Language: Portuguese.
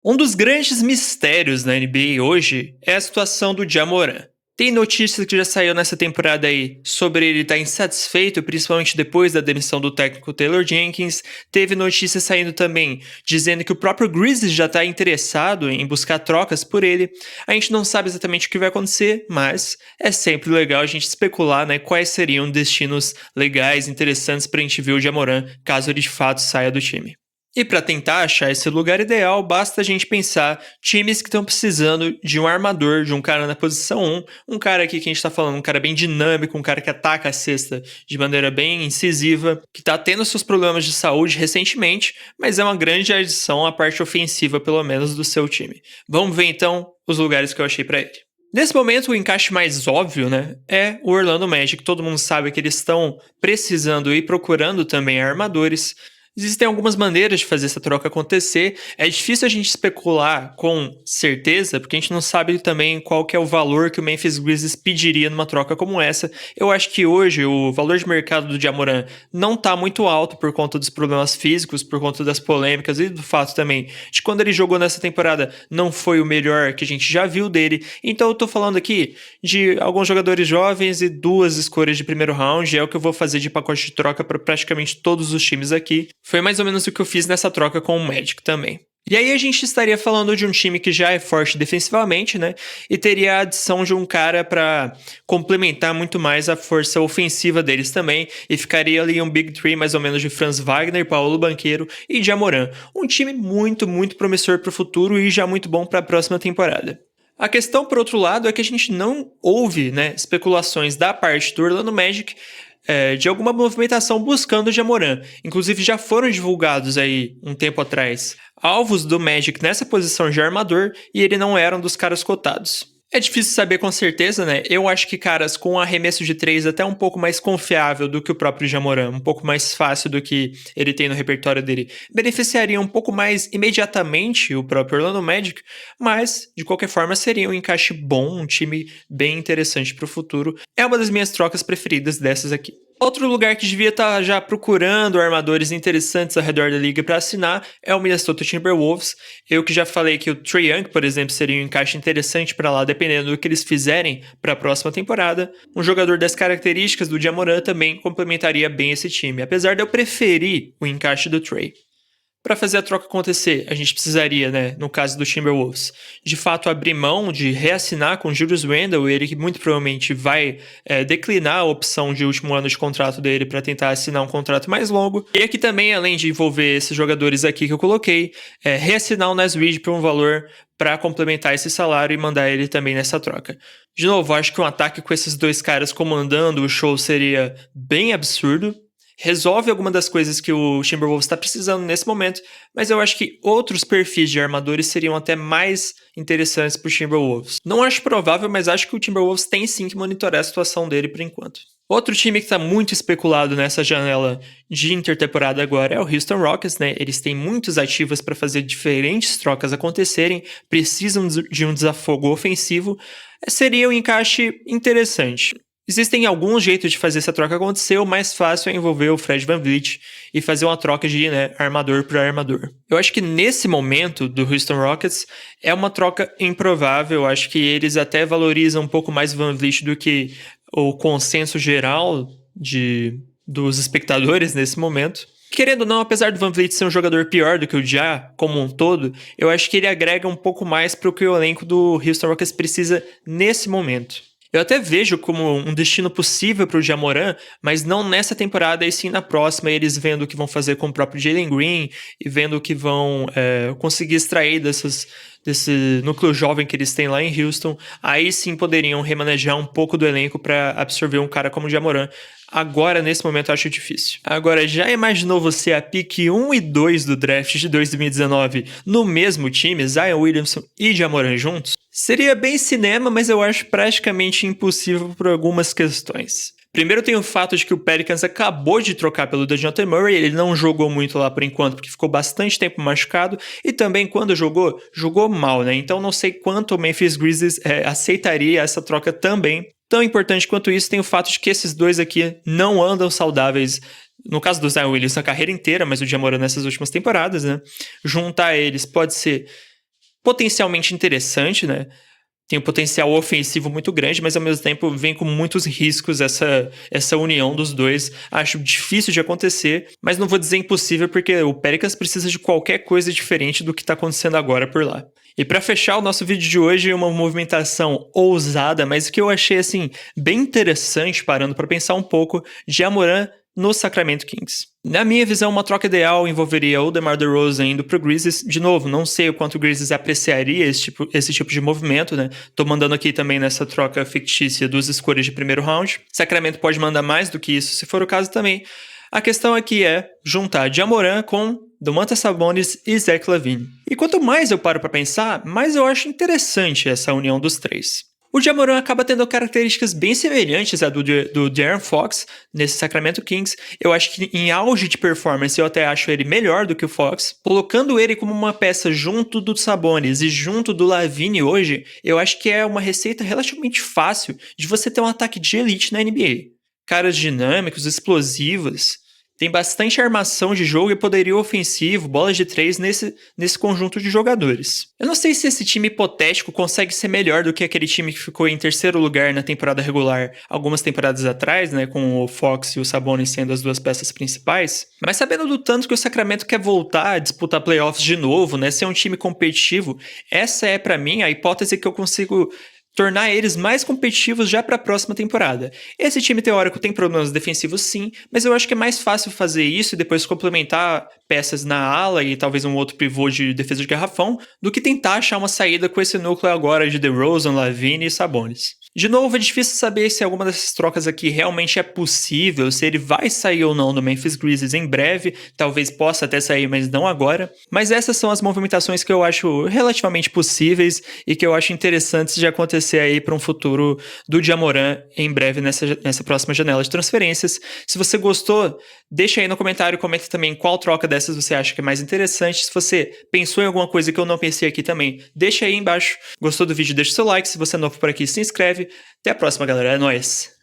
Um dos grandes mistérios na NBA hoje é a situação do Ja Morant. Tem notícias que já saiu nessa temporada aí sobre ele estar insatisfeito, principalmente depois da demissão do técnico Taylor Jenkins. Teve notícias saindo também dizendo que o próprio Grizzlies já está interessado em buscar trocas por ele. A gente não sabe exatamente o que vai acontecer, mas é sempre legal a gente especular, né, quais seriam destinos legais, interessantes para a gente ver o Ja Morant caso ele de fato saia do time. E para tentar achar esse lugar ideal, basta a gente pensar times que estão precisando de um armador, de um cara na posição 1, cara aqui que a gente tá falando, um cara bem dinâmico, um cara que ataca a cesta de maneira bem incisiva, que tá tendo seus problemas de saúde recentemente, mas é uma grande adição à parte ofensiva, pelo menos, do seu time. Vamos ver então os lugares que eu achei para ele. Nesse momento, o encaixe mais óbvio, né, é o Orlando Magic. Todo mundo sabe que eles estão precisando e procurando também armadores. Existem algumas maneiras de fazer essa troca acontecer. É difícil a gente especular com certeza, porque a gente não sabe também qual que é o valor que o Memphis Grizzlies pediria numa troca como essa. Eu acho que hoje o valor de mercado do Ja Morant não está muito alto por conta dos problemas físicos, por conta das polêmicas e do fato também de quando ele jogou nessa temporada não foi o melhor que a gente já viu dele. Então eu tô falando aqui de alguns jogadores jovens e 2 escolhas de primeiro round. É o que eu vou fazer de pacote de troca para praticamente todos os times aqui. Foi mais ou menos o que eu fiz nessa troca com o Magic também. E aí a gente estaria falando de um time que já é forte defensivamente, né? E teria a adição de um cara para complementar muito mais a força ofensiva deles também. E ficaria ali um Big Three mais ou menos de Franz Wagner, Paulo Banchero e Ja Morant. Um time muito, muito promissor para o futuro e já muito bom para a próxima temporada. A questão, por outro lado, é que a gente não ouve, né, especulações da parte do Orlando Magic de alguma movimentação buscando o Ja Morant. Inclusive já foram divulgados aí um tempo atrás alvos do Magic nessa posição de armador e ele não era um dos caras cotados. É difícil saber com certeza, né? Eu acho que caras com arremesso de 3 até um pouco mais confiável do que o próprio Ja Morant, um pouco mais fácil do que ele tem no repertório dele, beneficiariam um pouco mais imediatamente o próprio Orlando Magic, mas de qualquer forma seria um encaixe bom, um time bem interessante para o futuro. É uma das minhas trocas preferidas dessas aqui. Outro lugar que devia estar já procurando armadores interessantes ao redor da liga para assinar é o Minnesota Timberwolves. Eu que já falei que o Trae Young, por exemplo, seria um encaixe interessante para lá, dependendo do que eles fizerem para a próxima temporada. Um jogador das características do Ja Morant também complementaria bem esse time, apesar de eu preferir o encaixe do Trae. Para fazer a troca acontecer, a gente precisaria, né, no caso do Timberwolves, de fato abrir mão de reassinar com Julius Randle, ele que muito provavelmente vai declinar a opção de último ano de contrato dele para tentar assinar um contrato mais longo. E aqui também, além de envolver esses jogadores aqui que eu coloquei, reassinar o Naz Reid por um valor para complementar esse salário e mandar ele também nessa troca. De novo, acho que um ataque com esses 2 caras comandando o show seria bem absurdo. Resolve alguma das coisas que o Timberwolves está precisando nesse momento, mas eu acho que outros perfis de armadores seriam até mais interessantes para o Timberwolves. Não acho provável, mas acho que o Timberwolves tem sim que monitorar a situação dele por enquanto. Outro time que está muito especulado nessa janela de intertemporada agora é o Houston Rockets, né? Eles têm muitos ativos para fazer diferentes trocas acontecerem, precisam de um desafogo ofensivo. Seria um encaixe interessante. Existem alguns jeitos de fazer essa troca acontecer, o mais fácil é envolver o Fred VanVleet e fazer uma troca de armador por armador. Eu acho que nesse momento do Houston Rockets é uma troca improvável, eu acho que eles até valorizam um pouco mais o VanVleet do que o consenso geral dos espectadores nesse momento. Querendo ou não, apesar do VanVleet ser um jogador pior do que o Ja como um todo, eu acho que ele agrega um pouco mais para o que o elenco do Houston Rockets precisa nesse momento. Eu até vejo como um destino possível para o Ja Morant, mas não nessa temporada e sim na próxima, eles vendo o que vão fazer com o próprio Jalen Green e vendo o que vão conseguir extrair desse núcleo jovem que eles têm lá em Houston, aí sim poderiam remanejar um pouco do elenco para absorver um cara como o Ja Morant. Agora, nesse momento, eu acho difícil. Agora, já imaginou você a pick 1 e 2 do draft de 2019 no mesmo time, Zion Williamson e Ja Morant juntos? Seria bem cinema, mas eu acho praticamente impossível por algumas questões. Primeiro tem o fato de que o Pelicans acabou de trocar pelo DeJounte Murray, ele não jogou muito lá por enquanto, porque ficou bastante tempo machucado, e também quando jogou mal, né? Então não sei quanto o Memphis Grizzlies aceitaria essa troca também. Tão importante quanto isso tem o fato de que esses dois aqui não andam saudáveis, no caso do Zion Williamson, a carreira inteira, mas o Ja Morant nessas últimas temporadas, né? Juntar eles pode ser potencialmente interessante, né? Tem um potencial ofensivo muito grande, mas ao mesmo tempo vem com muitos riscos essa união dos dois. Acho difícil de acontecer, mas não vou dizer impossível, porque o Pelicans precisa de qualquer coisa diferente do que está acontecendo agora por lá. E para fechar o nosso vídeo de hoje, uma movimentação ousada, mas que eu achei assim bem interessante, parando para pensar um pouco, Ja Morant no Sacramento Kings. Na minha visão, uma troca ideal envolveria o DeMar DeRozan indo pro Grizzlies. De novo, não sei o quanto o Grizzlies apreciaria esse tipo de movimento, né? Tô mandando aqui também nessa troca fictícia 2 escolhas de primeiro round. Sacramento pode mandar mais do que isso, se for o caso também. A questão aqui é juntar Ja Morant com Domantas Sabonis e Zach LaVine. E quanto mais eu paro para pensar, mais eu acho interessante essa união dos três. O Ja Morant acaba tendo características bem semelhantes à do De'Aaron Fox nesse Sacramento Kings. Eu acho que em auge de performance eu até acho ele melhor do que o Fox. Colocando ele como uma peça junto do Sabonis e junto do LaVine hoje, eu acho que é uma receita relativamente fácil de você ter um ataque de elite na NBA. Caras dinâmicos, explosivos, tem bastante armação de jogo e poderio ofensivo, bolas de 3 nesse conjunto de jogadores. Eu não sei se esse time hipotético consegue ser melhor do que aquele time que ficou em terceiro lugar na temporada regular algumas temporadas atrás, né, com o Fox e o Sabonis sendo as duas peças principais, mas sabendo do tanto que o Sacramento quer voltar a disputar playoffs de novo, né, ser um time competitivo, essa é para mim a hipótese que eu consigo tornar eles mais competitivos já para a próxima temporada. Esse time teórico tem problemas defensivos sim, mas eu acho que é mais fácil fazer isso e depois complementar peças na ala e talvez um outro pivô de defesa de garrafão, do que tentar achar uma saída com esse núcleo agora de DeRozan, LaVine e Sabonis. De novo, é difícil saber se alguma dessas trocas aqui realmente é possível, se ele vai sair ou não do Memphis Grizzlies em breve, talvez possa até sair, mas não agora. Mas essas são as movimentações que eu acho relativamente possíveis e que eu acho interessantes de acontecer aí para um futuro do Ja Morant em breve nessa próxima janela de transferências. Se você gostou, deixa aí no comentário, comenta também qual troca dessas você acha que é mais interessante. Se você pensou em alguma coisa que eu não pensei aqui também, deixa aí embaixo. Gostou do vídeo, deixa o seu like. Se você é novo por aqui, se inscreve. Até a próxima, galera. É nóis!